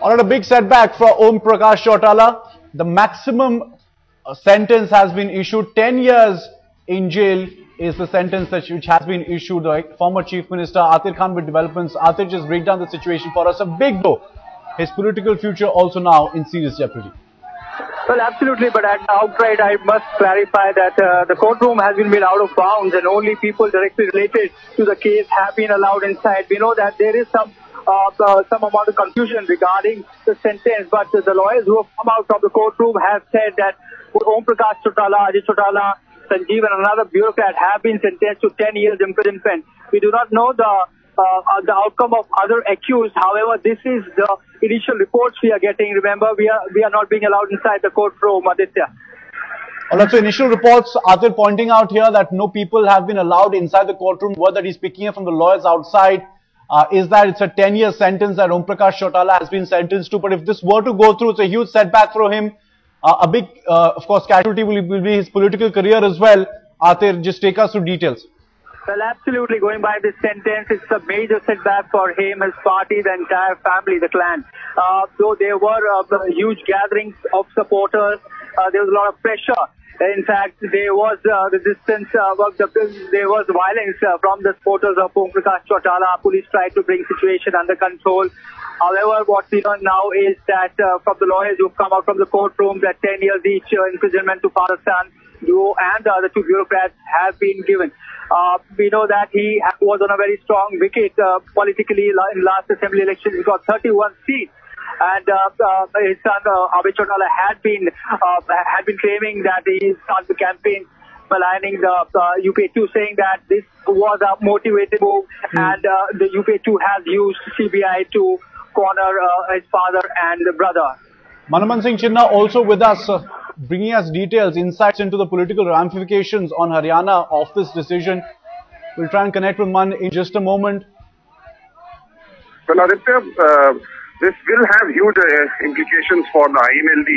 On a big setback for Om Prakash Chautala, the maximum sentence has been issued. 10 years in jail is the sentence which has been issued. Right? Former Chief Minister Atir Khan with developments. Atir, just break down the situation for us. A big blow. His political future also now in serious jeopardy. Well, absolutely, but at the outright, I must clarify that the courtroom has been made out of bounds and only people directly related to the case have been allowed inside. We know that there is some amount of confusion regarding the sentence, but the lawyers who have come out from the courtroom have said that Om Prakash Chautala, Ajay Chautala, Sanjeev and another bureaucrat have been sentenced to 10 years imprisonment. We do not know the outcome of other accused. However, this is the initial reports we are getting. Remember, we are not being allowed inside the courtroom, Aditya. Alright, so initial reports, Atir pointing out here that no people have been allowed inside the courtroom. Word that he's picking up from the lawyers outside is that it's a 10-year sentence that Om Prakash Chautala has been sentenced to. But if this were to go through, it's a huge setback for him. A big, of course, casualty will be his political career as well. Atir, just take us through details. Well, absolutely. Going by this sentence, it's a major setback for him, his party, the entire family, the clan. Though there were huge gatherings of supporters, there was a lot of pressure. In fact, there was resistance, there was violence from the supporters of Om Prakash Chautala. Police tried to bring situation under control. However, what we learn now is that from the lawyers who have come out from the courtroom, that 10 years each imprisonment to father-son duo and the other two bureaucrats have been given. We know that he was on a very strong wicket politically in last assembly election. He got 31 seats. And his son Abhay Chautala had been claiming that he started the campaign maligning the UPA2, saying that this was a motivated move, and the UPA2 has used CBI to corner his father and the brother. Manaman Singh Chinna also with us, bringing us details, insights into the political ramifications on Haryana of this decision. We'll try and connect with Man in just a moment. Well, Aditya, this will have huge implications for the INLD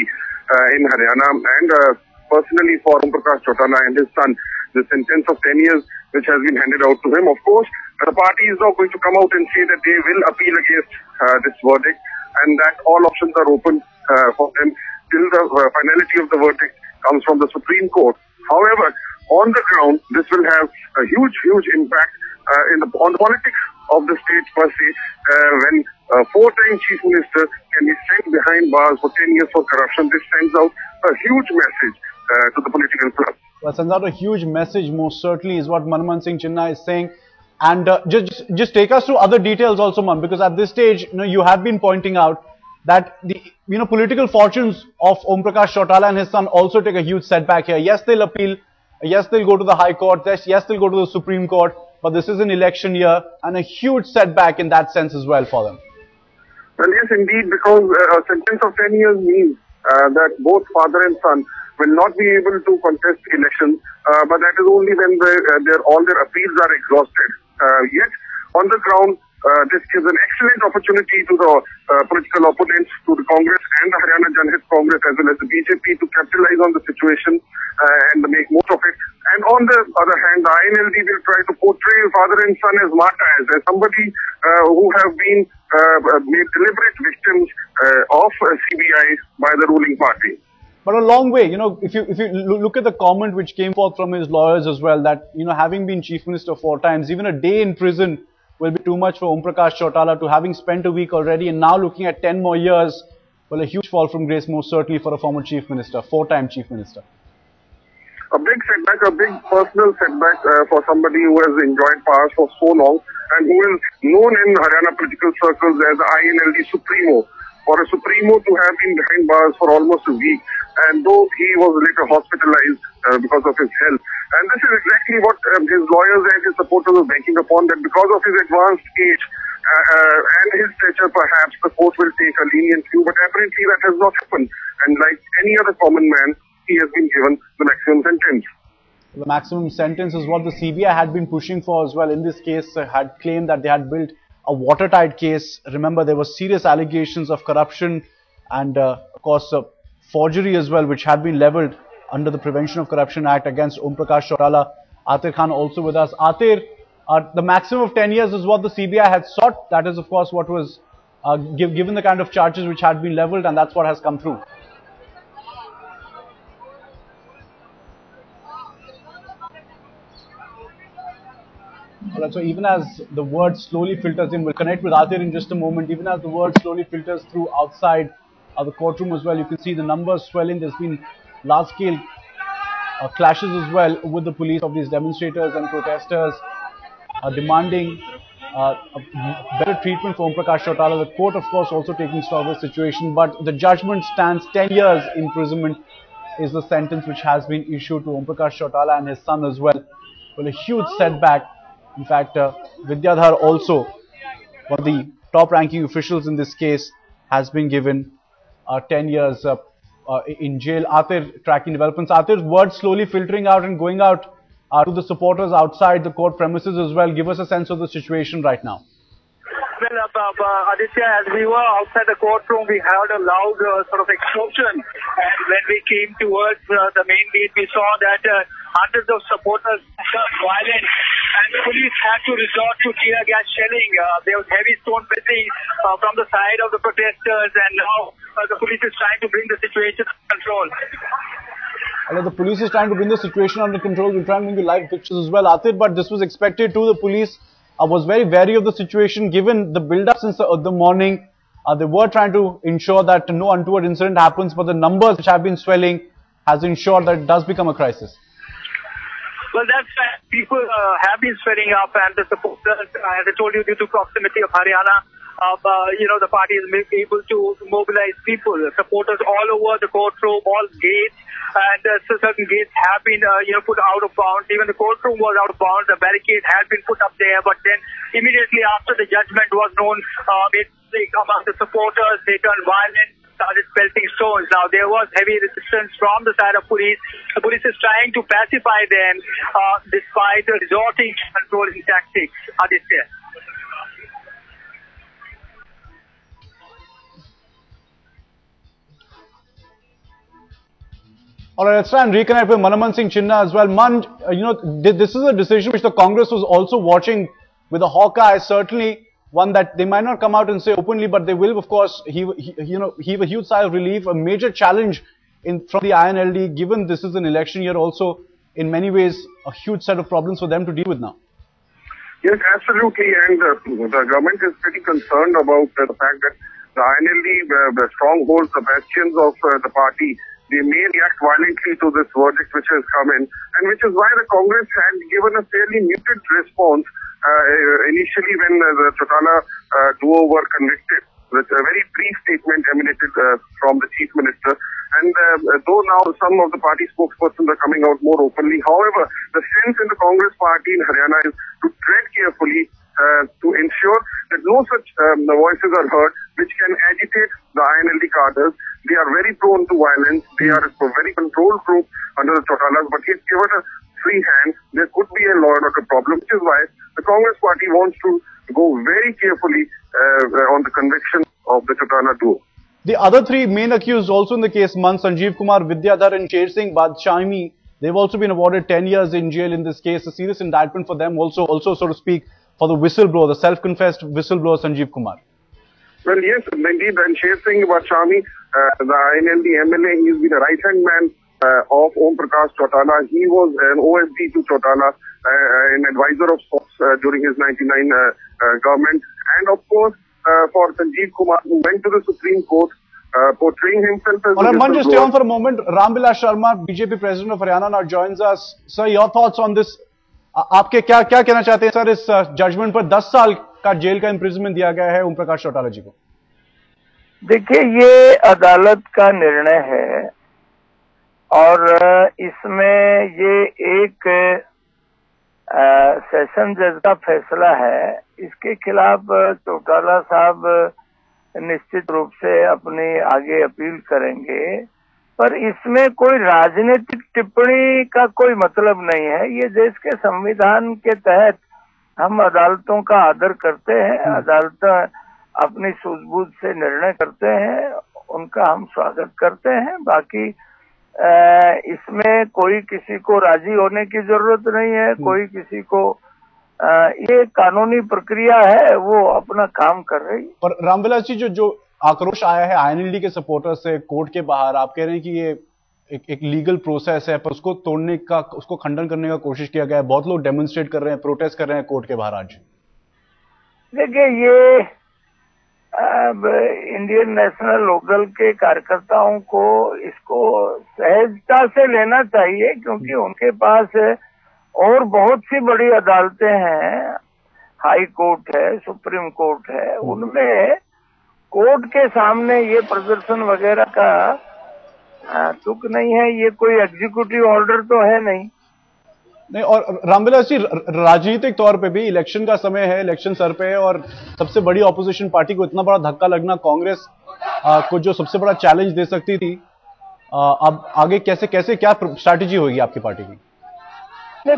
in Haryana and personally for Om Prakash Chautala and his son. The sentence of 10 years which has been handed out to him. Of course, the party is now going to come out and say that they will appeal against this verdict and that all options are open for them till the finality of the verdict comes from the Supreme Court. However, on the ground, this will have a huge impact on the politics of the state per se, when a four-time chief minister can be sent behind bars for 10 years for corruption. This sends out a huge message to the political class. Well, sends out a huge message, most certainly, is what Manaman Singh Chinna is saying. And just take us through other details also, Man, because at this stage, you have been pointing out that the political fortunes of Om Prakash Chautala and his son also take a huge setback here. Yes, they'll appeal. Yes, they'll go to the High Court. Yes, they'll go to the Supreme Court. But this is an election year and a huge setback in that sense as well for them. Well, yes, indeed, because a sentence of 10 years means that both father and son will not be able to contest elections, but that is only when all their appeals are exhausted. Yet, on the ground, this gives an excellent opportunity to the political opponents, to the Congress and the Haryana Janhit Congress as well as the BJP to capitalize on the situation and make most of it. And on the other hand, the INLD will try to portray father and son as martyrs, as somebody who have been made deliberate victims of CBI by the ruling party. But a long way, if you look at the comment which came forth from his lawyers as well, that, having been chief minister 4 times, even a day in prison will be too much for Om Prakash Chautala, to having spent a week already and now looking at 10 more years. Well, a huge fall from grace, most certainly, for a former chief minister, 4-time chief minister. A big setback, a big personal setback for somebody who has enjoyed power for so long and who is known in Haryana political circles as the INLD Supremo. For a Supremo to have been behind bars for almost a week, and though he was later hospitalized because of his health. And this is exactly what his lawyers and his supporters are banking upon, that because of his advanced age and his stature, perhaps the court will take a lenient view. But apparently that has not happened. And like any other common man, he has been given the maximum sentence. The maximum sentence is what the CBI had been pushing for as well. In this case, had claimed that they had built a watertight case. Remember, there were serious allegations of corruption and, of course, forgery as well, which had been leveled under the Prevention of Corruption Act against Om Prakash Chautala. Atir Khan also with us. Atir, the maximum of 10 years is what the CBI had sought. That is, of course, what was given the kind of charges which had been leveled, and that's what has come through. Alright, so even as the word slowly filters in, we'll connect with Atir in just a moment. Even as the word slowly filters through outside the courtroom as well, you can see the numbers swelling. There's been large-scale clashes as well with the police of these demonstrators and protesters demanding a better treatment for Om Prakash Chautala. The court, of course, also taking stock of the situation, but the judgment stands. 10 years imprisonment is the sentence which has been issued to Om Prakash Chautala and his son as well. Well, a huge setback. In fact, Vidyadhar also, one of the top-ranking officials in this case, has been given 10 years in jail. Atir, tracking developments. Atir's words slowly filtering out and going out to the supporters outside the court premises as well. Give us a sense of the situation right now. Well, Aditya, as we were outside the courtroom, we heard a loud sort of explosion. And when we came towards the main gate, we saw that hundreds of supporters turned violent, and the police had to resort to tear gas shelling. There was heavy stone pelting from the side of the protesters, and now the police is trying to bring the situation under control. The police is trying to bring the situation under control. We'll try and bring you live pictures as well, Atir, but this was expected too. The police was very wary of the situation given the build-up since the morning. They were trying to ensure that no untoward incident happens, but the numbers which have been swelling has ensured that it does become a crisis. Well, that's right. People have been swelling up, and the supporters, as I told you, due to proximity of Haryana, the party is able to mobilize people, supporters all over the courtroom, all gates, and certain gates have been, put out of bounds. Even the courtroom was out of bounds. The barricade had been put up there, but then immediately after the judgment was known, among the supporters, they turned violent, started pelting stones. Now, there was heavy resistance from the side of police. The police is trying to pacify them, despite resorting to controlling tactics. Aditya. Alright, let's try and reconnect with Manaman Singh Chinna as well. Man, this is a decision which the Congress was also watching with a hawk eye. Certainly one that they might not come out and say openly, but they will, of course, heave a huge sigh of relief. A major challenge from the INLD, given this is an election year, also in many ways a huge set of problems for them to deal with now. Yes, absolutely, and the government is pretty concerned about the fact that the INLD, the strongholds, the bastions of the party, they may react violently to this verdict which has come in, and which is why the Congress had given a fairly muted response initially when the Chautala duo were convicted, with a very brief statement emanated from the Chief Minister. And though now some of the party spokespersons are coming out more openly, however, the sense in the Congress party in Haryana is to tread carefully to ensure that no such voices are heard which can agitate the INLD cadres. They are very prone to violence. They are a very controlled group under the Chautalas, but if given a free hand, there could be a lot of a problem, which is why the Congress party wants to go very carefully on the conviction of the Chautala duo. The other three main accused also in the case, Sanjeev Kumar, Vidyadhar and Sher Singh Badshami, they've also been awarded 10 years in jail in this case. A serious indictment for them also so to speak, for the whistleblower, the self-confessed whistleblower Sanjeev Kumar. Well, yes, indeed, and Sher Singh Badshami, the INLD MLA, he's been a right-hand man of Om Prakash Chautala. He was an OSD to Chautala, an advisor of sorts during his 99 government. And of course, for Sanjeev Kumar, who went to the Supreme Court, portraying himself as a whistleblower. Just stay on for a moment. Ramvilas Sharma, BJP President of Haryana, now joins us. Sir, your thoughts on this? आपके क्या कहना चाहते हैं sir इस judgement पर 10 साल का jail का इम्प्रिजनमेंट दिया गया है ओम प्रकाश चौटाला जी को? देखिए, ये अदालत का निर्णय है और इसमें ये एक सेशन जज का फैसला है। इसके खिलाफ चौटाला साहब निश्चित रूप से अपनी आगे अपील करेंगे, पर इसमें कोई राजनीतिक टिप्पणी का कोई मतलब नहीं है। ये देश के संविधान के तहत हम अदालतों का आदर करते हैं, अदालत अपनी सूझबूझ से निर्णय करते हैं, उनका हम स्वागत करते हैं। बाकी इसमें कोई किसी को राजी होने की जरूरत नहीं है, कोई किसी को ये कानूनी प्रक्रिया है, वो अपना काम कर रही है। पर रामविलास जी, जो आक्रोश आया है आईएनएलडी के सपोर्टर से कोर्ट के बाहर, आप कह रहे हैं कि ये एक लीगल प्रोसेस है, पर उसको तोड़ने का, उसको खंडन करने का कोशिश किया गया है। बहुत लोग डेमोन्स्ट्रेट कर रहे हैं, प्रोटेस्ट कर रहे हैं कोर्ट के बाहर आज। देखिए, ये अब इंडियन नेशनल लोकदल के कार्यकर्ताओं को इसको सहजता से लेना चाहिए, क्योंकि उनके पास और बहुत सी बड़ी अदालतें हैं, हाई कोर्ट है, सुप्रीम कोर्ट है, उनमें कोर्ट के सामने ये प्रदर्शन वगैरह का तुक नहीं है। ये कोई एग्जीक्यूटिव ऑर्डर तो है नहीं। और रामविलास जी, राजनीतिक तौर पे भी इलेक्शन का समय है, इलेक्शन सर पे है, और सबसे बड़ी ऑपोजिशन पार्टी को इतना बड़ा धक्का लगना, कांग्रेस को जो सबसे बड़ा चैलेंज दे सकती थी, अब आगे कैसे कैसे क्या स्ट्रैटेजी होगी आपकी पार्टी की?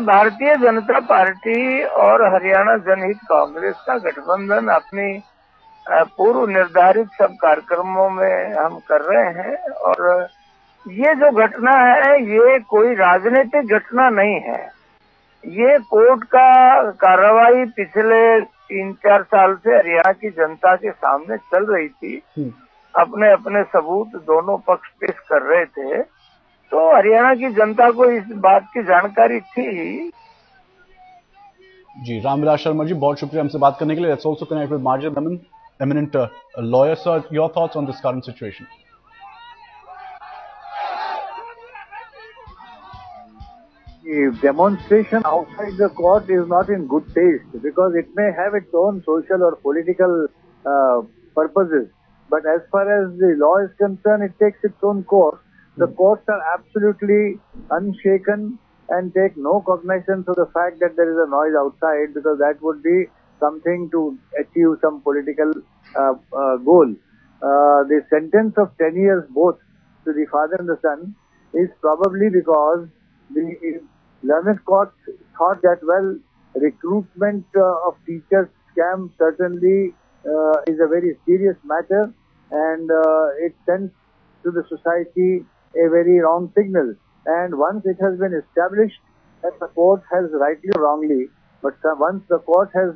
भारतीय जनता पार्टी और हरियाणा जनहित कांग्रेस का गठबंधन अपनी पूर्व निर्धारित सब कार्यक्रमों में हम कर रहे हैं, और ये जो घटना है ये कोई राजनीतिक घटना नहीं है। ये कोर्ट का कार्रवाई पिछले 3-4 साल से हरियाणा की जनता के सामने चल रही थी। अपने अपने सबूत दोनों पक्ष पेश कर रहे थे, तो हरियाणा की जनता को इस बात की जानकारी थी। जी, रामविलास शर्मा जी, बहुत शुक्रिया हमसे बात करने के लिए। Let's also connect with margin Memon, eminent lawyer. Sir, your thoughts on this current situation? The demonstration outside the court is not in good taste, because it may have its own social or political purposes. But as far as the law is concerned, it takes its own course. The courts are absolutely unshaken and take no cognizance of the fact that there is a noise outside, because that would be something to achieve some political goal. The sentence of 10 years both to the father and the son is probably because the learned court thought that, well, recruitment of teachers scam certainly is a very serious matter, and it sends to the society a very wrong signal. And once it has been established that the court has rightly or wrongly, but once the court has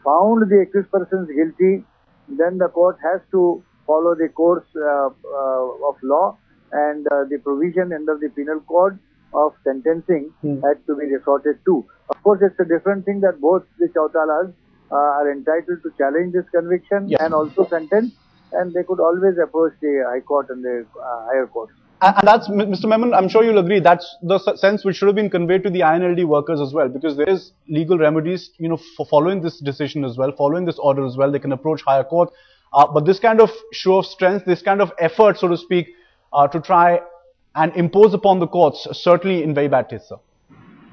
found the accused persons guilty, then the court has to follow the course of law, and the provision under the penal code of sentencing had to be resorted to. Of course, it's a different thing that both the Chautalas are entitled to challenge this conviction and also sentence, and they could always approach the High Court and the higher courts. And that's, Mr. Memon, I'm sure you'll agree, that's the sense which should have been conveyed to the INLD workers as well, because there is legal remedies, for following this decision as well, following this order as well. They can approach higher court. But this kind of show of strength, this kind of effort, so to speak, to try and impose upon the courts, certainly in very bad taste, sir.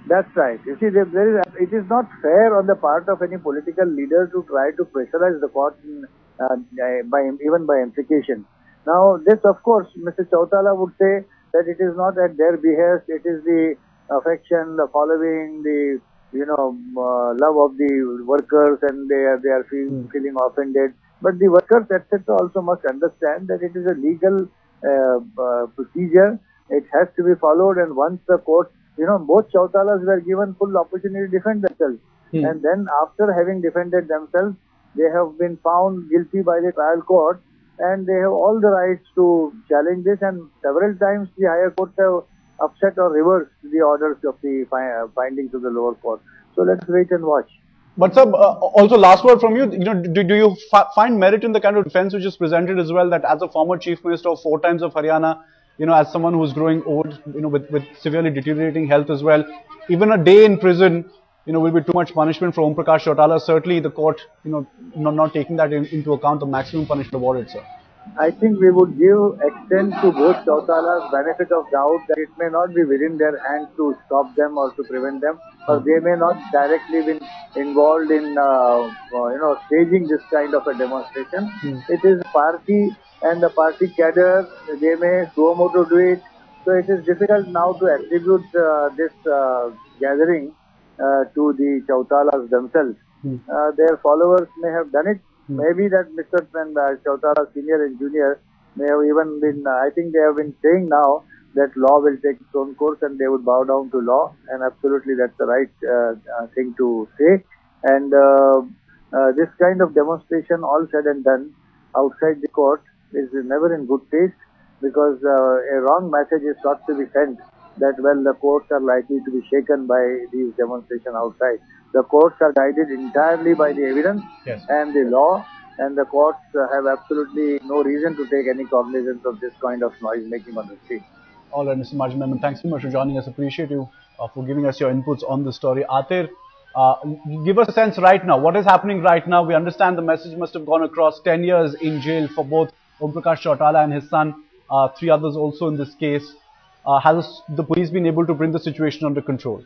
That's right. You see, it is not fair on the part of any political leader to try to pressurize the court even by implication. Now, this, of course, Mr. Chautala would say that it is not at their behest, it is the affection, the following, the love of the workers, and they are feeling offended. But the workers, etc., also must understand that it is a legal procedure. It has to be followed, and once the court, both Chautalas were given full opportunity to defend themselves. And then after having defended themselves, they have been found guilty by the trial court, and they have all the rights to challenge this, and several times the higher courts have upset or reversed the orders of the findings of the lower court. So let's wait and watch. But sir, also last word from you, do you find merit in the kind of defense which is presented as well, that as a former Chief Minister of 4 times of Haryana, as someone who's growing old, with severely deteriorating health as well, even a day in prison, will be too much punishment for Om Prakash Chautala. Certainly the court, not taking that into account, the maximum punishment awarded, sir. I think we would extend to both Chautalas benefit of doubt that it may not be within their hands to stop them or to prevent them, or they may not directly be involved in, staging this kind of a demonstration. It is party and the party cadre, they may suo motu do it. So it is difficult now to attribute this gathering to the Chautalas themselves. Their followers may have done it. Maybe that Mr. Chautala Senior and Junior may have even been, I think they have been saying now that law will take its own course and they would bow down to law, and absolutely that's the right thing to say. And this kind of demonstration, all said and done, outside the court is never in good taste, because a wrong message is thought to be sent that, well, the courts are likely to be shaken by these demonstrations outside. The courts are guided entirely by the evidence and the law, and the courts have absolutely no reason to take any cognizance of this kind of noise making on the street. All right, Mr. Majid Memon, thanks so much for joining us. Appreciate you for giving us your inputs on the story. Atir, give us a sense right now. What is happening right now? We understand the message must have gone across. 10 years in jail for both Om Prakash Chautala and his son, 3 others also in this case. Has the police been able to bring the situation under control?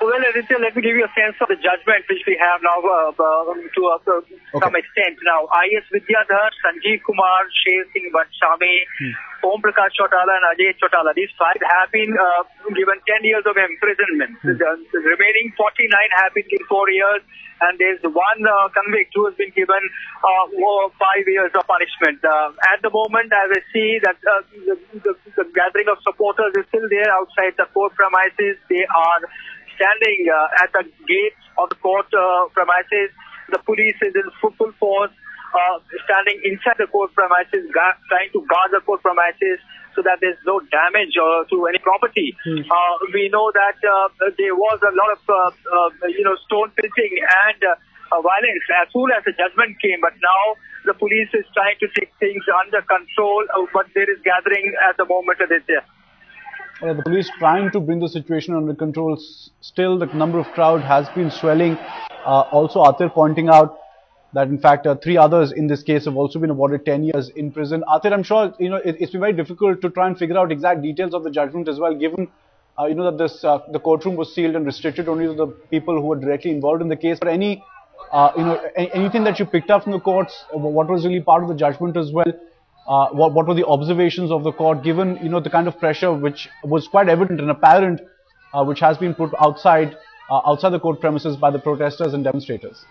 Well, Aditya, let me give you a sense of the judgment which we have now to some extent. Now, I.S. Vidyadhar, Sanjeev Kumar, Sher Singh Bhansami, Om Prakash Chautala and Ajay Chautala, these 5 have been given 10 years of imprisonment. The remaining 49 have been given 4 years, and there's one convict who has been given 5 years of punishment. At the moment, as I see that the gathering of supporters is still there outside the court premises. They are standing at the gates of the court premises. The police is in full force, standing inside the court premises, trying to guard the court premises so that there's no damage to any property. We know that there was a lot of stone pelting and violence as soon as the judgment came, but now the police is trying to take things under control, but there is gathering at the moment, Aditya. The police trying to bring the situation under control. Still, the number of crowd has been swelling. Also, Atir pointing out that in fact 3 others in this case have also been awarded 10 years in prison. Atir, I'm sure it's been very difficult to try and figure out exact details of the judgment as well, given that this the courtroom was sealed and restricted only to the people who were directly involved in the case. But any anything that you picked up from the courts, what was really part of the judgment as well? What were the observations of the court, given the kind of pressure which was quite evident and apparent, which has been put outside the court premises by the protesters and demonstrators?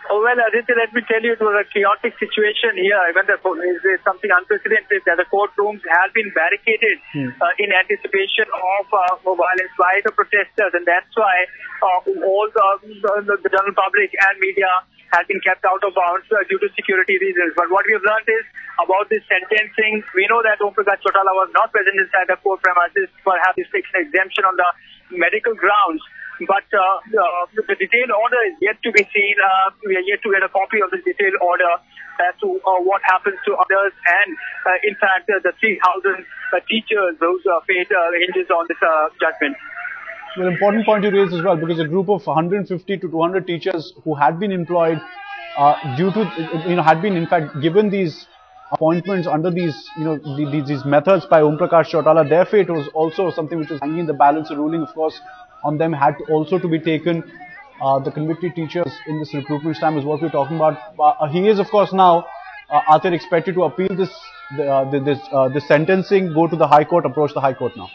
Oh, well, Aditya, let me tell you, it was a chaotic situation here. Even there is something unprecedented that the courtrooms have been barricaded in anticipation of violence by the protesters, and that's why all the general public and media has been kept out of bounds due to security reasons. But what we have learned is about this sentencing. We know that Om Prakash Chautala was not present inside the court premises. Perhaps he's taken an exemption on the medical grounds. But the detailed order is yet to be seen. We are yet to get a copy of the detailed order as to what happens to others. And in fact, the 3,000 teachers whose fate hinges on this judgment. An important point you raised as well, because a group of 150 to 200 teachers who had been employed due to, had been in fact given these appointments under these, these methods by Om Prakash Chautala, their fate was also something which was hanging in the balance. The ruling, of course, on them had also to be taken. The convicted teachers in this recruitment time is what we're talking about. He is, of course, now, Atir, expected to appeal this sentencing, go to the High Court, approach the High Court now.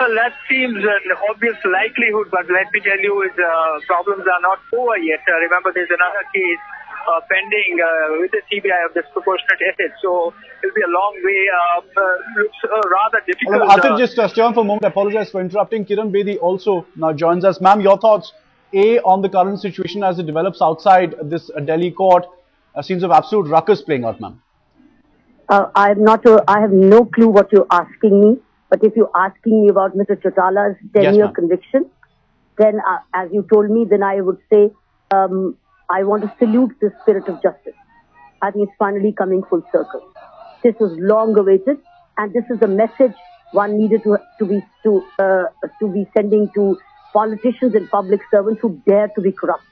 Well, that seems an obvious likelihood, but let me tell you, problems are not over yet. Remember, there's another case pending with the CBI of disproportionate assets, so it'll be a long way. Looks rather difficult. Atir, just stay on for a moment. I apologize for interrupting. Kiran Bedi also now joins us. Ma'am, your thoughts, on the current situation as it develops outside this Delhi court? Seems of absolute ruckus playing out, ma'am. I have no clue what you're asking me. But if you're asking me about Mr. Chautala's 10-year conviction, then as you told me, then I would say I want to salute the spirit of justice. I think it's finally coming full circle. This was long awaited, and this is a message one needed to be sending to politicians and public servants who dare to be corrupt.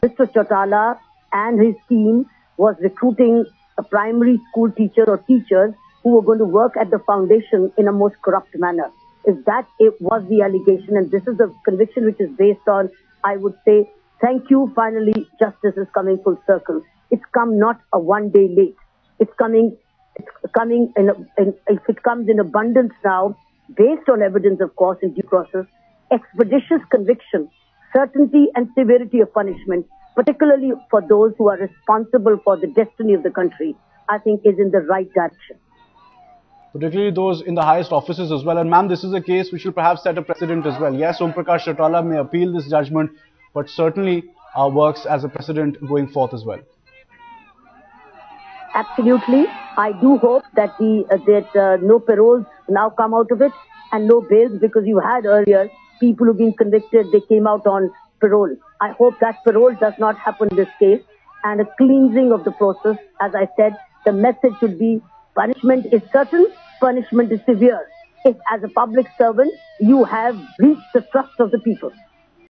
Mr. Chautala and his team was recruiting a primary school teacher or teachers who were going to work at the foundation in a most corrupt manner. If that was the allegation, and this is a conviction which is based on, I would say, thank you, finally, justice is coming full circle. It's come not a one day late. It's coming if it comes in abundance now, based on evidence, of course, in due process, expeditious conviction, certainty and severity of punishment, particularly for those who are responsible for the destiny of the country, I think is in the right direction. particularly those in the highest offices as well. And ma'am, this is a case which will perhaps set a precedent as well. Yes, Om Prakash Chautala may appeal this judgment, but certainly works as a precedent going forth as well. Absolutely. I do hope that no paroles now come out of it and no bails, because you had earlier people who've been convicted, they came out on parole. I hope that parole does not happen in this case, and a cleansing of the process. As I said, the message should be punishment is certain, punishment is severe. If as a public servant you have breached the trust of the people.